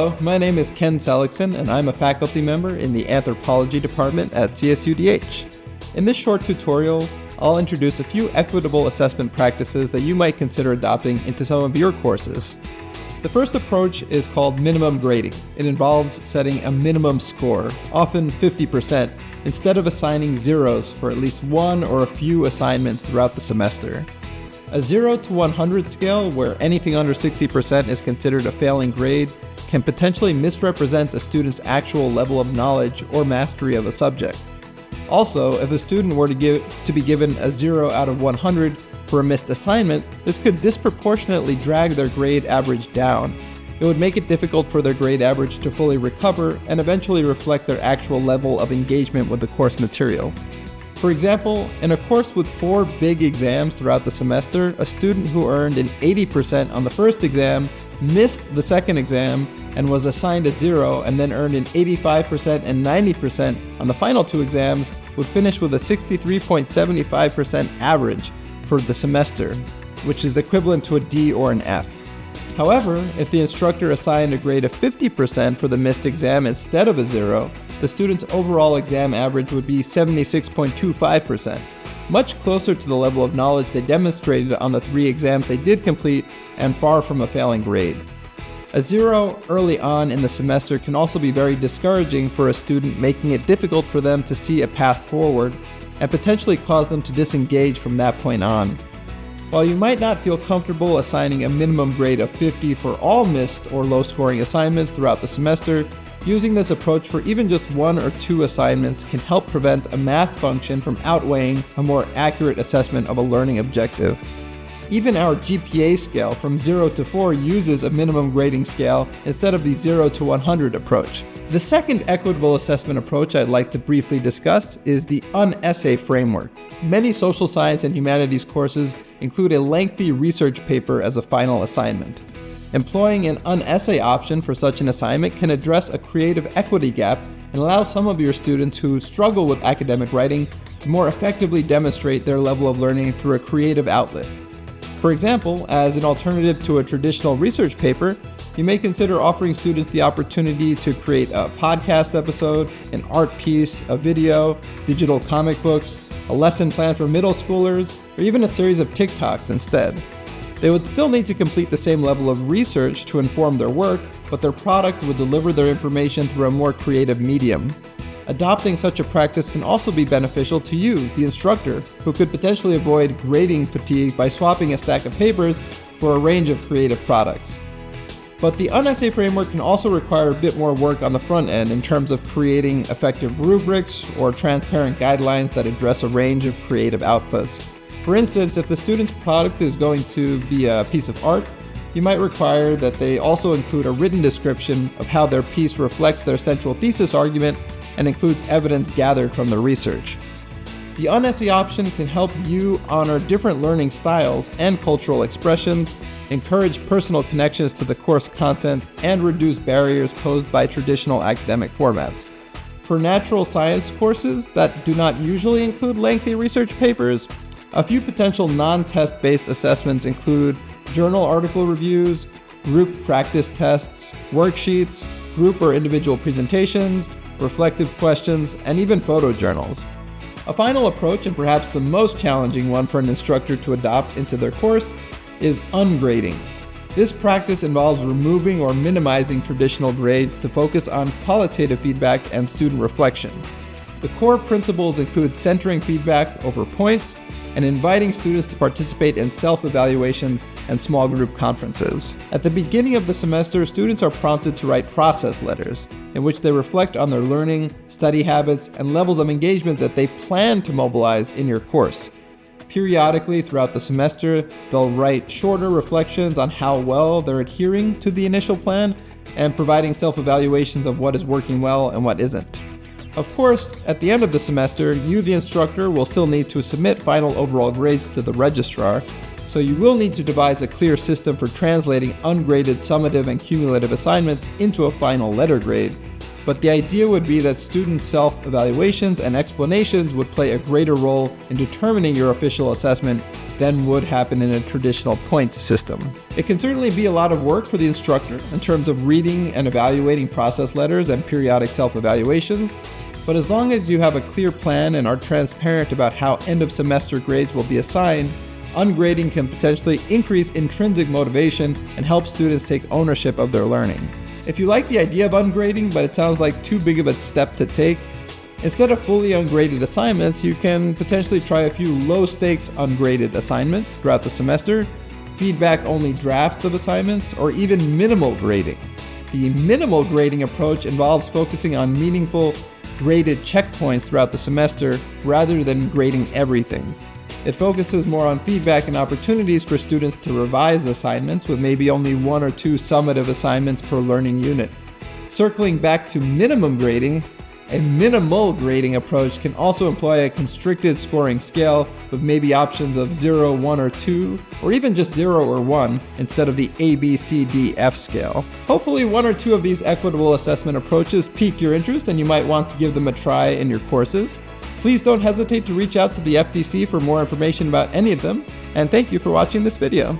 Hello, my name is Ken Seligson, and I'm a faculty member in the Anthropology Department at CSUDH. In this short tutorial, I'll introduce a few equitable assessment practices that you might consider adopting into some of your courses. The first approach is called minimum grading. It involves setting a minimum score, often 50%, instead of assigning zeros for at least one or a few assignments throughout the semester. A 0 to 100 scale, where anything under 60% is considered a failing grade, can potentially misrepresent a student's actual level of knowledge or mastery of a subject. Also, if a student were to be given a 0 out of 100 for a missed assignment, this could disproportionately drag their grade average down. It would make it difficult for their grade average to fully recover and eventually reflect their actual level of engagement with the course material. For example, in a course with 4 big exams throughout the semester, a student who earned an 80% on the first exam missed the second exam and was assigned a 0 and then earned an 85% and 90% on the final 2 exams would finish with a 63.75% average for the semester, which is equivalent to a D or an F. However, if the instructor assigned a grade of 50% for the missed exam instead of a 0, the student's overall exam average would be 76.25%, much closer to the level of knowledge they demonstrated on the 3 exams they did complete and far from a failing grade. A 0 early on in the semester can also be very discouraging for a student, making it difficult for them to see a path forward and potentially cause them to disengage from that point on. While you might not feel comfortable assigning a minimum grade of 50 for all missed or low-scoring assignments throughout the semester, using this approach for even just 1 or 2 assignments can help prevent a math function from outweighing a more accurate assessment of a learning objective. Even our GPA scale from 0 to 4 uses a minimum grading scale instead of the 0 to 100 approach. The second equitable assessment approach I'd like to briefly discuss is the UNESSAY framework. Many social science and humanities courses include a lengthy research paper as a final assignment. Employing an UNESSAY option for such an assignment can address a creative equity gap and allow some of your students who struggle with academic writing to more effectively demonstrate their level of learning through a creative outlet. For example, as an alternative to a traditional research paper, you may consider offering students the opportunity to create a podcast episode, an art piece, a video, digital comic books, a lesson plan for middle schoolers, or even a series of TikToks instead. They would still need to complete the same level of research to inform their work, but their product would deliver their information through a more creative medium. Adopting such a practice can also be beneficial to you, the instructor, who could potentially avoid grading fatigue by swapping a stack of papers for a range of creative products. But the UNESSAY framework can also require a bit more work on the front end in terms of creating effective rubrics or transparent guidelines that address a range of creative outputs. For instance, if the student's product is going to be a piece of art, you might require that they also include a written description of how their piece reflects their central thesis argument and includes evidence gathered from the research. The UNESSAY option can help you honor different learning styles and cultural expressions, encourage personal connections to the course content, and reduce barriers posed by traditional academic formats. For natural science courses that do not usually include lengthy research papers, a few potential non-test-based assessments include journal article reviews, group practice tests, worksheets, group or individual presentations, reflective questions, and even photojournals. A final approach, and perhaps the most challenging one for an instructor to adopt into their course, is ungrading. This practice involves removing or minimizing traditional grades to focus on qualitative feedback and student reflection. The core principles include centering feedback over points and inviting students to participate in self-evaluations and small group conferences. At the beginning of the semester, students are prompted to write process letters in which they reflect on their learning, study habits, and levels of engagement that they plan to mobilize in your course. Periodically throughout the semester, they'll write shorter reflections on how well they're adhering to the initial plan and providing self-evaluations of what is working well and what isn't. Of course, at the end of the semester, you, the instructor, will still need to submit final overall grades to the registrar, so you will need to devise a clear system for translating ungraded summative and cumulative assignments into a final letter grade. but the idea would be that student self-evaluations and explanations would play a greater role in determining your official assessment than would happen in a traditional points system. It can certainly be a lot of work for the instructor in terms of reading and evaluating process letters and periodic self-evaluations, but as long as you have a clear plan and are transparent about how end-of-semester grades will be assigned, ungrading can potentially increase intrinsic motivation and help students take ownership of their learning. If you like the idea of ungrading, but it sounds like too big of a step to take, instead of fully ungraded assignments, you can potentially try a few low-stakes ungraded assignments throughout the semester, feedback-only drafts of assignments, or even minimal grading. The minimal grading approach involves focusing on meaningful graded checkpoints throughout the semester rather than grading everything. It focuses more on feedback and opportunities for students to revise assignments with maybe only 1 or 2 summative assignments per learning unit. Circling back to minimum grading, a minimal grading approach can also employ a constricted scoring scale with maybe options of 0, 1, or 2, or even just 0 or 1 instead of the A, B, C, D, F scale. Hopefully 1 or 2 of these equitable assessment approaches pique your interest and you might want to give them a try in your courses. Please don't hesitate to reach out to the FTC for more information about any of them, and thank you for watching this video.